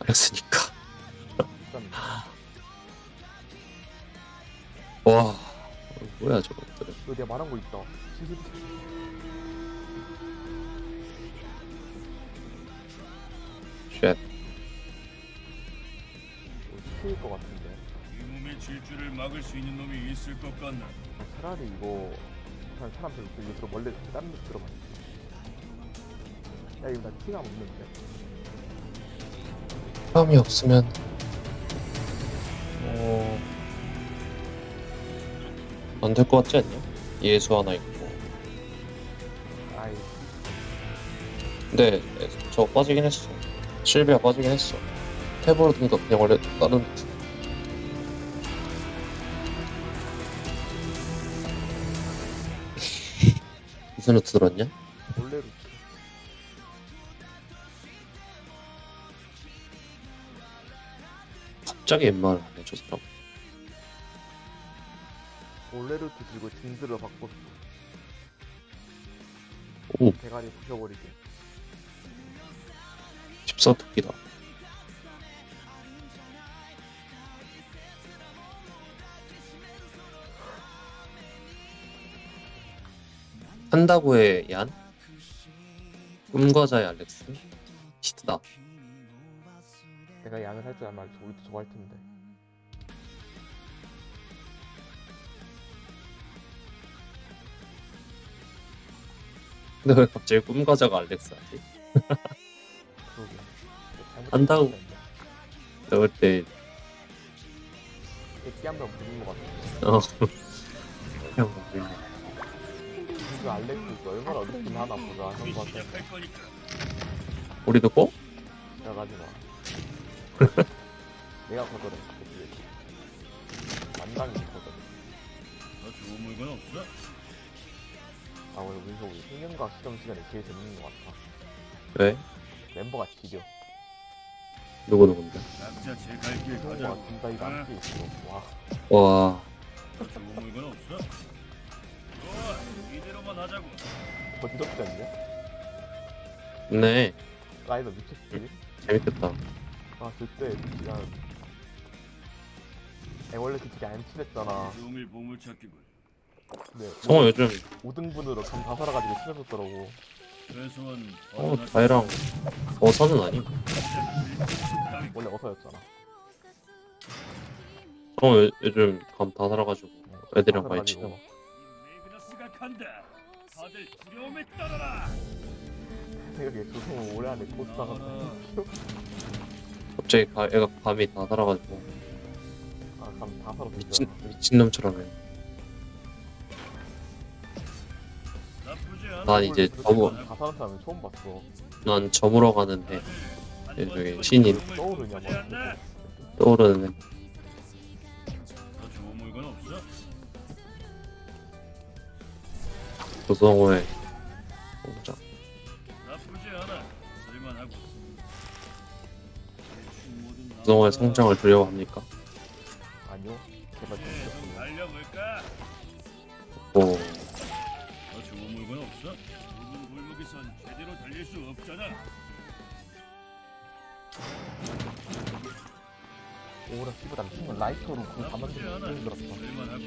했으니까. 비쌉니다. 와, 뭐야 저것들. 이거 내가 말한 거 있다. 쉣. 치일 것 같은데. 이 몸의 질주를 막을 수 있는 놈이 있을 것 같나? 차라리 이거 그냥 사람 별로 없고 이거 원래 다른 데 들어가. 야 이거 나 티가 없는데. 사람이 없으면 안 될 것 같지 않냐? 예수 하나 있고. 아이 근데 저거 빠지긴 했어. 실비아 빠지긴 했어. 테버로드니까 그냥 원래 다른 무슨 루트 들었냐? 원래 루트. 갑자기 엠마를 하네 저 사람. 원래 루트 들고 진드를 바꿨어. 오, 대가리 부셔버리게. 집사토끼다. 한다고의 얀? 꿈과자의 알렉스? 히트다. 내가 양을 할 줄 알면 우리도 저거 할 텐데. 근데 왜 갑자기 꿈과자가 알렉스 하지? 그러게. 한다고. 내가 볼때 애기 한번 부린 것 같아. 그냥 뭐 그 알렉스 얼마나 어렵긴 하나 보자. 우리 한번 시작할 거니까. 우리도 꼭? 시작하지 마. 내가 거절해. 만당이 거절해. 너 좋은 물건 없어? 아 오늘 우리 생명과학 시험 시간이 제일 재밌는 것 같아. 왜? 멤버가 지려. 누구누군데? 각자 제 갈 길 생명과학 가자고. 군다이가 응. 함께 있어. 와. 와, 너 좋은 물건 없어? 좋아, 이대로만 하자고. 번쩍지 않냐? 네, 라이더 미쳤지? 재밌겠다. 아 그때 그냥 원래 그쪽이 안 친했잖아. 종일 보물찾기군. 근데 성호 요즘 5등분으로 감 다 살아가지고 친해졌더라고. 최소한 다혜랑 어선은 아님. 원래 어서였잖아. 성호 요즘 감 다 살아가지고 애들이랑 많이 가지고. 친해. 메그너스가 간다. 다들 두려움에 떨어라. 생각에 조성을 오래 안에 고스 당한다. 갑자기 애가 감이 다 살아가지고 아감 다 살았었잖아. 미친놈처럼 해. 나쁘지 않아. 난 이제 다 사는 사람은 처음 봤어. 난 저물어 가는데 저기 신인 떠오르냐 막. 떠오르는 애. 너 좋은 물건 없어? 조성호의 공장. 나쁘지 않아. 쓸만하고. 조성호의 성장을 두려워합니까? 아니요. 제발 좀 부탁드려요. 달려볼까? 오, 너 좋은 물건 없어? 좁은 골목에선 제대로 달릴 수 없잖아. 오라 씨발 난 친구 라이터로 그거 다 나쁘지 않아. 만들었어. 힘들었어. 쓸만하고.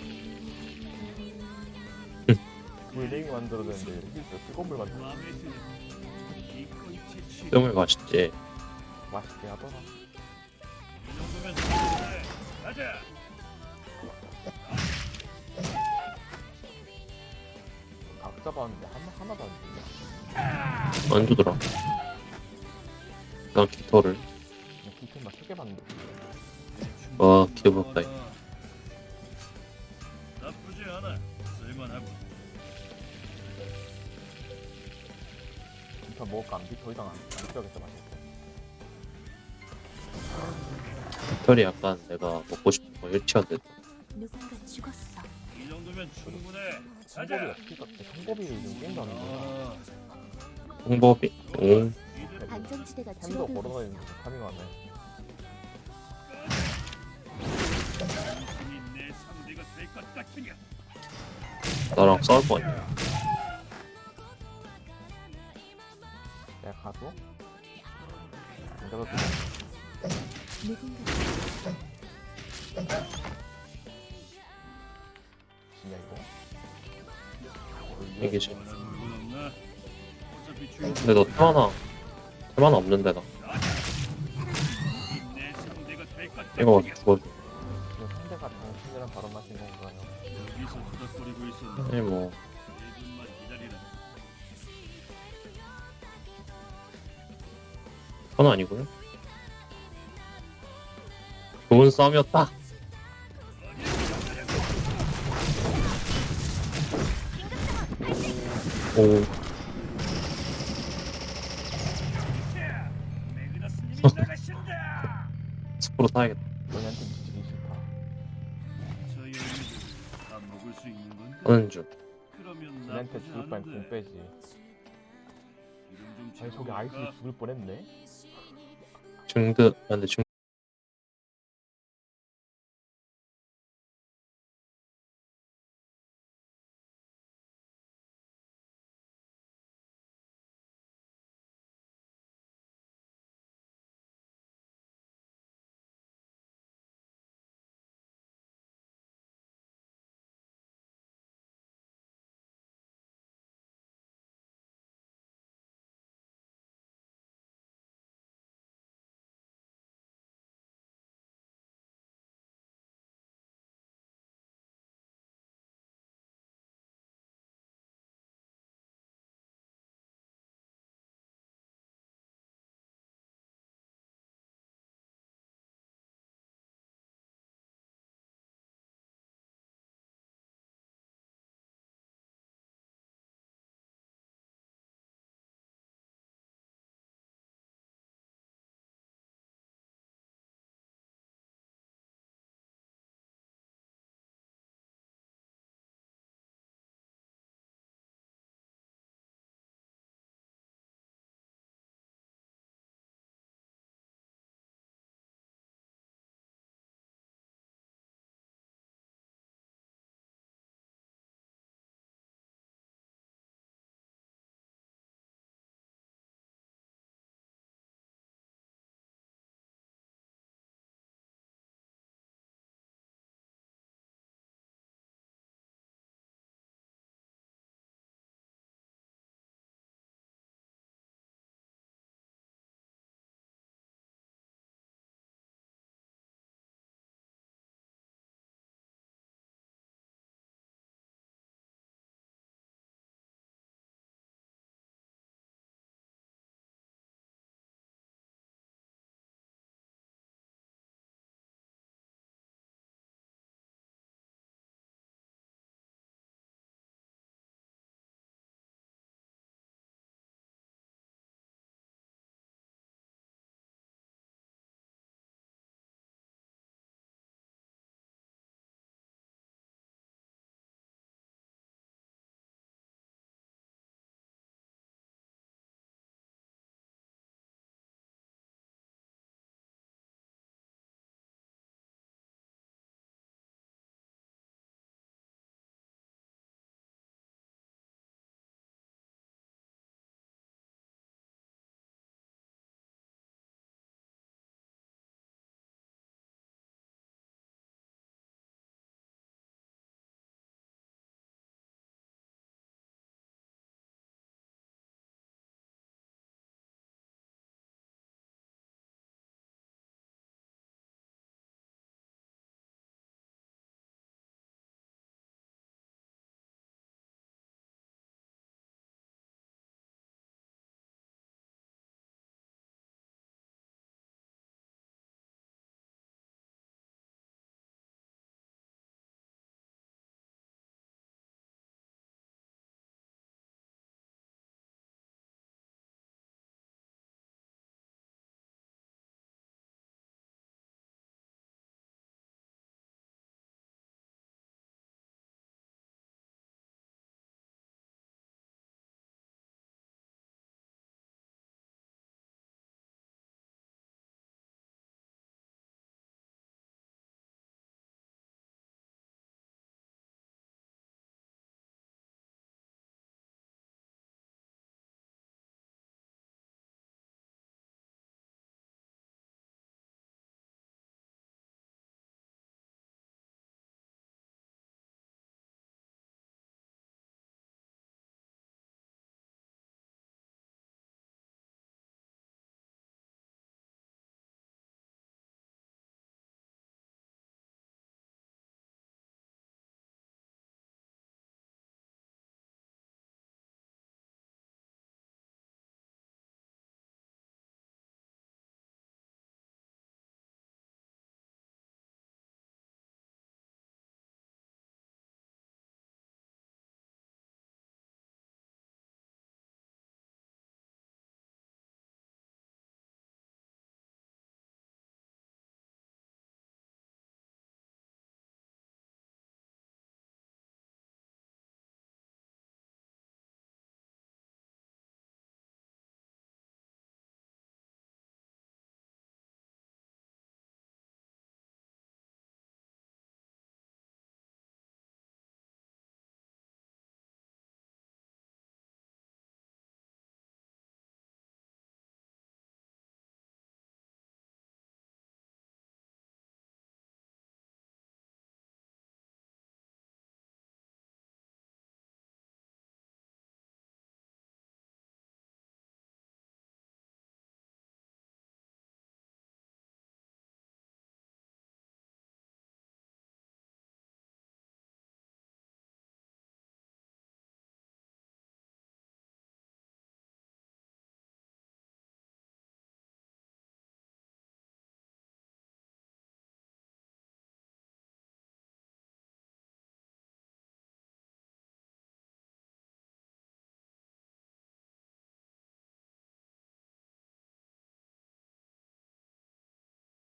물냉이 만들어야 되는데 힘들어. 뜨거운 물 만들어. 마음에 드는 기꺼이 채취. 뿅을 맛있지. 맛있게 하더라. 이 정도면 충분해. 가자. 각자 봤는데 하나도 안 주네. 안 주더라. 난 깃털을. 기템만 3개 봤는데. 와, 기어봤다. 나쁘지 않아. 쓸만하고. 기타 먹을까 안 비? 더 이상 안 써야겠다 맛있어. 깃털이 약간 내가 먹고 싶은 거 일치한데. 누군가 죽었어. 이 정도면 충분해. 성법이가 가자. 피가 성법이 요즘 게임도 안 돼. 아, 홍법이. 응. 이대로 안전지대가 템도 줄어들고 걸어다니는 거 타밍하네. 당신이 내 상대가 될 것 같으냐? 나랑 싸울 거 아니야. 내가 가도? 안 가도 돼. 누군가 진짜 이거? 이게 지 원하는 건 없나? 어차피 근데 너 테마나 없는데 나 내 상대가 될 것 같아. 이거 죽어줘. 지금 상대가 당신이랑 바로 마신 건가요? 여기서 투닥거리고 있었는데 아니 뭐 1분만 기다리라. 그건 아니고요. 좋은 싸움이었다. 오, 매그너스님이 나가신다. 스프로 타야겠다. 너희한테 뒤지기 싫다. 저 열매들 다 먹을 수 있는 건가? 하는 중. 그러면 너희한테 나쁘지 죽을 바엔 공 않은데. 빼지. 기름 좀 아니 저기 아이스 채워볼까? 죽을 뻔했네. 근데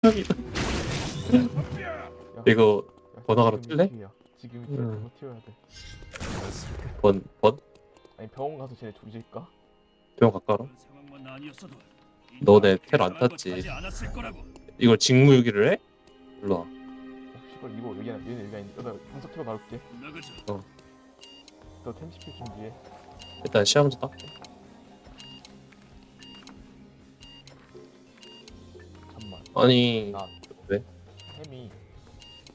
야, 이거 야, 번화가로 지금이 뛸래? 기회야. 지금이 기회야. 그거 튀어야 돼. 번? 아니 병원 가서 쟤네 조질까? 병원 가까라. 그런 상황만 아니었어도 너네 텔안 계산한 것 탔지? 하지 않았을 거라고. 이걸 직무유기를 해? 일로 와. 씨발 이거 여기 아니 얘네 여기 아니. 나 분석 튀어 나올게. 나가자. 너 템시킬 준비해. 일단 시야 먼저 닦게. 잠만. 아니 나 왜? 템이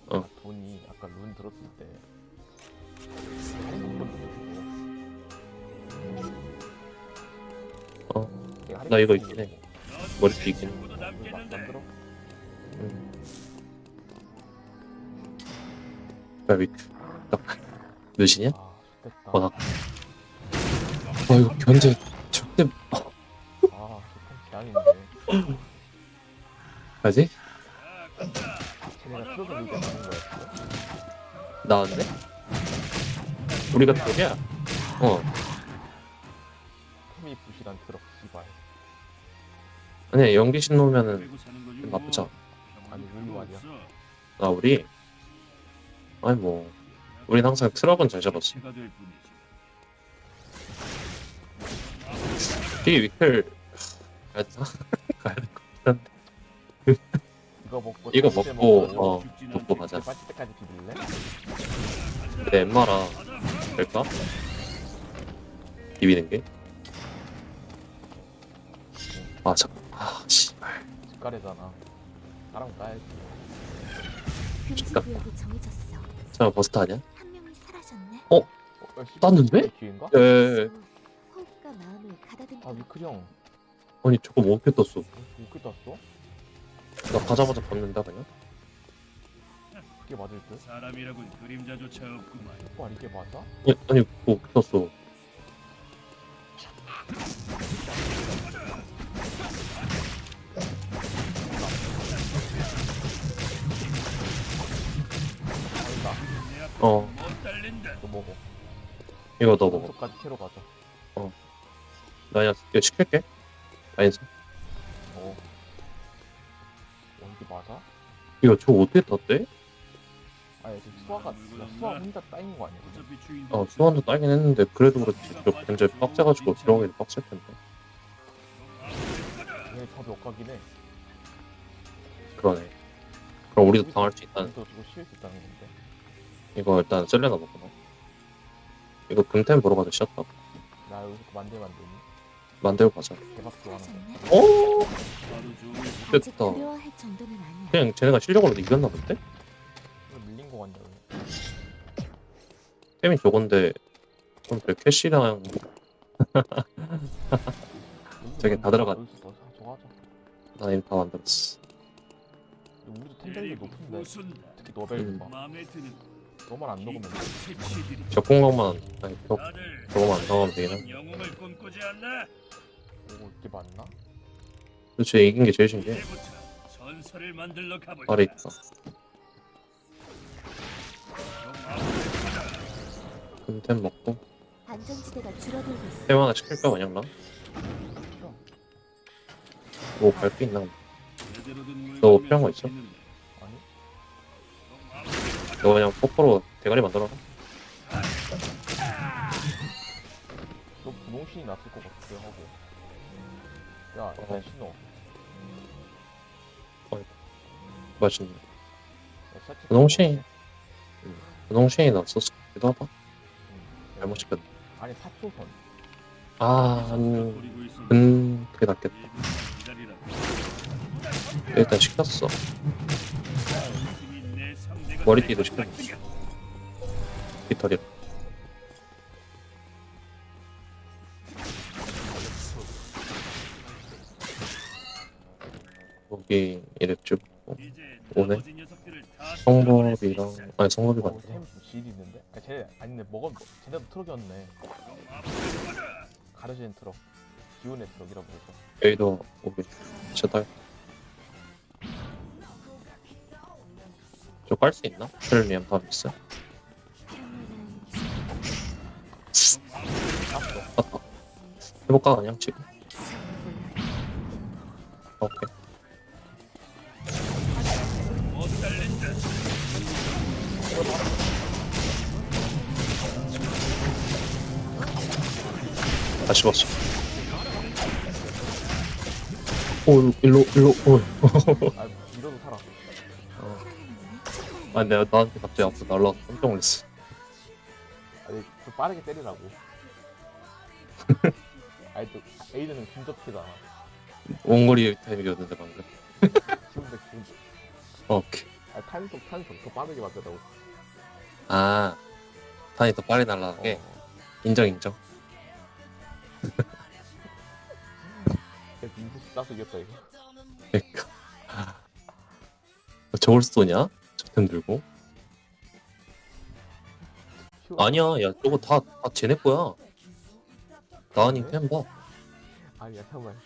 어. 돈이 아까 룬 들었을 때 할인 쿠폰 어, 나 이거 있긴 해. 머리띠 있긴 해. 친구도 남겠는데. 만들어? 야 위크. 딱 몇이냐? 아 좋겠다. 번화. 아 이거 견제 절대 아 좋템 제한인데 가지? 쟤네가 트럭을 여기 하는 거야 나은데? 우리가 쪽이야? 어. 템이 부실한 트럭 씨발. 아니 연기신 놓으면은 그리고 사는 거지 뭐. 나쁘지 않아. 아니, 왜 이거 아니야? 나 우리 아니 뭐 우린 항상 트럭은 잘 잡았어. 제가 될 뿐이지. 이게 위클 가야 되나? 가야 될 것 같은데. 이거 먹고 이거 짬뽕 먹고 먹고 먹고 가자. 빠질 때까지 비빌래? 내 엠마라 될까? 비비는 게? 아 잠깐. 아 씨발. 집가래잖아. 사람 까야지. 금지 잠깐. 구역이 정해졌어. 잠깐 버스트 아니야? 한 명이 사라졌네. 야, 씨발, 땄는데? 기회인가? 예. 호흡과 마음을 가다듬고 아 위클 형 아니 저거 뭐 어떻게 떴어? 위클 땄어? 나 가자마자 봤는다 그냥? 그게 맞을 듯? 사람이라곤 그림자조차 없구만. 와 이게 맞아? 아니 뭐 어떻게 떴어? 아니다. 내 앞에 어. 못 달린다. 이거 먹어. 이거 너 먹어. 까지 캐러 가자. 나 그냥 이거 시킬게. 아니지? 어. 이게 맞아? 이거 저거 어떻게 떴대? 아니 지금 수아가 수아 혼자 따인 거 아니야? 그죠? 어차피 주인도 어 없어. 수완도 따긴 했는데 그래도 그렇지 저 굉장히 빡세가지고 들어가기도 빡셀 텐데. 얘네 저도 엇가긴 해. 그러네. 그럼 우리도 당할 수 있다는. 또 저거 쉴 수 있다는 건데. 이거 일단 셀레나 먹구나. 이거 금템 보러 가자 쉬었다. 나 여기서 만들면 안 되니? 만들고 가자. 한 명이 대박 좋아하는 사라졌네. 오! 하루 종일 아직 됐다. 그리워할 정도는 아니야. 그냥 쟤네가 실력으로 이겼나 본데? 이거 밀린 거 같냐? 왜? 템이 저건데 그럼 왜 캐시랑 저기 다 들어가. 여기서 저거 하자. 나 이미 다 만들었어. 우리도 템벨이 높은데 무슨 특히 너벨 봐. 마음에 드는 너만 안 녹으면 돼. 색시들이 저 공격만 아니 다들 저거만 안 당하면 되긴 한. 영웅을 꿈꾸지 않나? 오 이게 맞나? 그렇지 이긴 게 제일 신기해. 이제부터 전설을 만들러 가볼까? 아래 있다. 금템 먹고 안전지대가 줄어들고 있어. 템 하나 시킬까 그냥 나? 싫어. 뭐 갈 게 있나? 제대로 된 너 물건이면 필요한 거 있어? 좋겠는데. 아니? 너 그냥 포포로 대가리 만들어라. 너 분홍신이 났을 것 같기도 하고. 야, 어. 야 신호. 맛있네. 야, 세트 분홍신. 분홍신이 났었을 기도 하다. 응. 잘못 시켰네. 아니 4초선. 아, 버리고 있었는데 그게 낫겠다. 기다리라고. 일단 시켰어. 힘이 내 상대가 머리띠도 될 시켰어. 것이야. 깃털이. 여기 이랬죠. 이제 오네. 나머지 녀석들을 다 성법이랑 쓸어버릴 수 있어. 아니 성법이 어, 맞네. 템 질이 있는데? 아, 쟤네 아닌데 먹은 쟤네도 트럭이었네. 가려지는 트럭. 기운의 트럭이라고 해서. 여기도 오게. 제달. 저 깔 수 있나? 트렐리안 파미스. 땄어. 해볼까 그냥 지금. 오케이. 달린다. 다 씹었어. 오, 일로, 오. 아 밀어도 살아. 아, 내가 나한테 갑자기 앞으로 날라와서 깜짝 놀랐어. 아니 좀 빠르게 때리라고. 아니 또 에이드는 근접키다. 원거리 타임이었는데, 방금. 지금도 지금. 오케이. 아 탄속 더 빠르게 맞더라고. 아, 탄이 더 빨리 날아가게. 인정. 그래서 인수 따서 이겼다 이거. 그니까. 저걸 쏘냐? 저템 들고? 아니야, 야, 저거 다 쟤네 거야. 나은이 템 봐. 아니야 잠깐만.